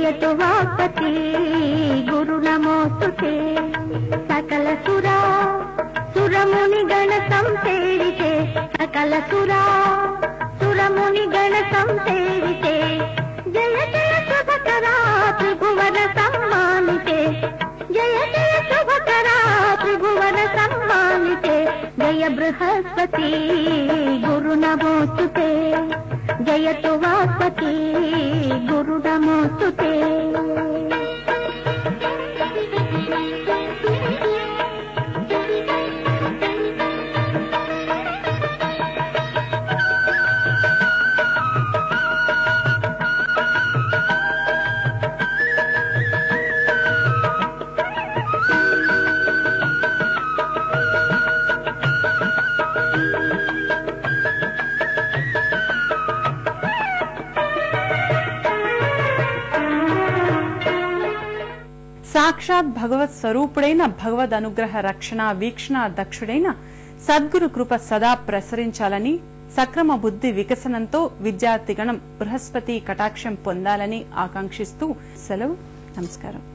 जयतु वाक्पति गुरु नमोस्तुते सकल सुरा सुरमुनि गण संसेविते सकल सुरा सुरमुनि गण संसेविते जय जय शुभकरा त्रिभुवन सम्मानिते जय जय शुभकरा त्रिभुवन सम्मानिते जय बृहस्पति गुरु नमोस्तुते जयतु वाक्पति गुरु नमोस्तुते। సాక్షాత్ భగవత్ స్వరూపుడైన భగవద్ అనుగ్రహ రక్షణ వీక్షణ దక్షుడైన సద్గురు కృప సదా ప్రసరించాలని సక్రమ బుద్ధి వికసనంతో విద్యార్థిగణం బృహస్పతి కటాక్షం పొందాలని ఆకాంక్షిస్తూ సెలవు. నమస్కారం.